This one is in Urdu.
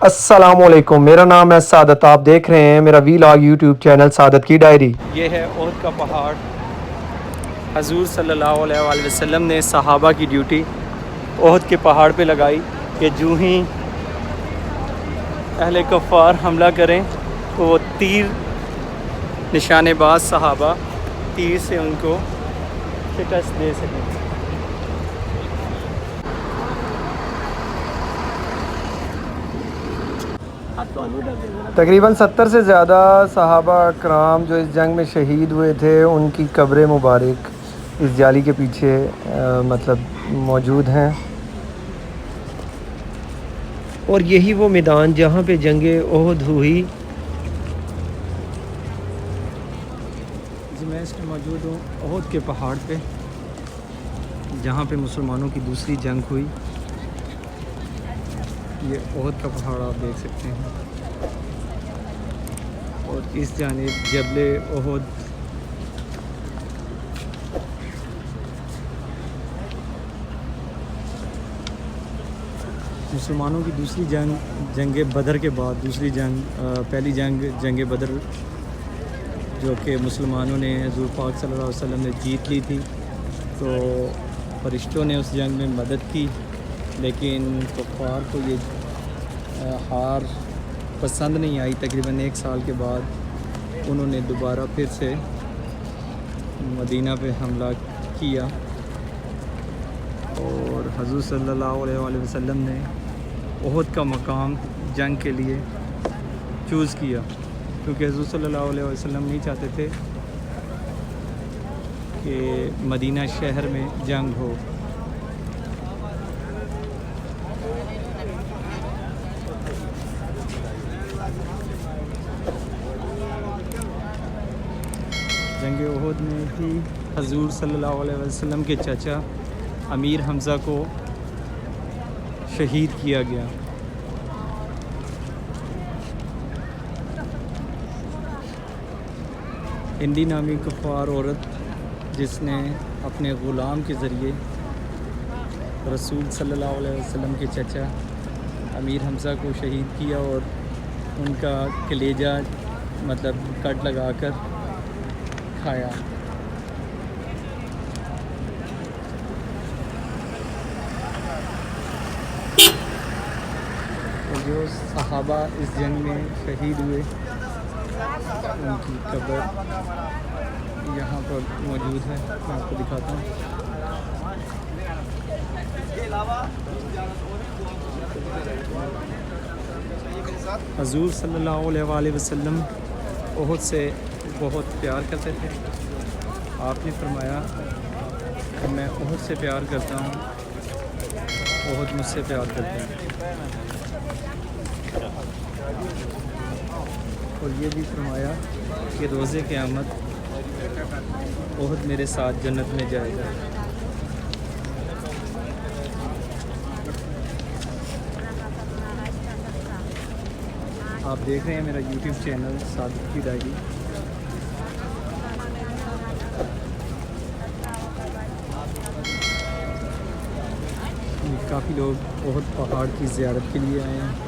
السلام علیکم، میرا نام ہے سعادت. آپ دیکھ رہے ہیں میرا ویلاگ یوٹیوب چینل سعادت کی ڈائری. یہ ہے احد کا پہاڑ. حضور صلی اللہ علیہ وآلہ وسلم نے صحابہ کی ڈیوٹی احد کے پہاڑ پہ لگائی کہ جو ہی اہل کفار حملہ کریں تو وہ تیر نشانے باز صحابہ تیر سے ان کو شکست دے سکیں. تقریباً 70 سے زیادہ صحابہ کرام جو اس جنگ میں شہید ہوئے تھے ان کی قبر مبارک اس جالی کے پیچھے موجود ہیں. اور یہی وہ میدان جہاں پہ جنگ احد ہوئی. جی میں اس میں موجود ہوں احد کے پہاڑ پہ جہاں پہ مسلمانوں کی دوسری جنگ ہوئی. یہ احد کا پہاڑ آپ دیکھ سکتے ہیں اور اس جانب جبل احد. مسلمانوں کی دوسری جنگ بدر کے بعد دوسری جنگ پہلی جنگ بدر جو کہ مسلمانوں نے حضور پاک صلی اللہ علیہ وسلم نے جیت لی تھی. تو فرشتوں نے اس جنگ میں مدد کی لیکن کفار کو یہ ہار پسند نہیں آئی. تقریباً 1 سال کے بعد انہوں نے دوبارہ پھر سے مدینہ پہ حملہ کیا اور حضور صلی اللہ علیہ وآلہ وسلم نے احد کا مقام جنگ کے لیے چوز کیا کیونکہ حضور صلی اللہ علیہ وسلم نہیں چاہتے تھے کہ مدینہ شہر میں جنگ ہو. جنگ احد میں بھی حضور صلی اللہ علیہ وسلم کے چچا امیر حمزہ کو شہید کیا گیا. ہندی نامی کفار عورت جس نے اپنے غلام کے ذریعے رسول صلی اللہ علیہ وسلم کے چچا امیر حمزہ کو شہید کیا اور ان کا کلیجہ کٹ لگا کر کھایا. جو صحابہ اس جنگ میں شہید ہوئے ان کی قبر یہاں پر موجود ہے. میں آپ کو دکھاتا ہوں. حضور صلی اللہ علیہ وآلہ وسلم احد سے بہت پیار کرتے تھے. آپ نے فرمایا کہ میں احد سے پیار کرتا ہوں, احد مجھ سے پیار کرتے ہیں. اور یہ بھی فرمایا کہ روز قیامت احد میرے ساتھ جنت میں جائے گا. آپ دیکھ رہے ہیں میرا یوٹیوب چینل سعادت کی ڈائری. کافی لوگ احد پہاڑ کی زیارت کے لیے آئے ہیں.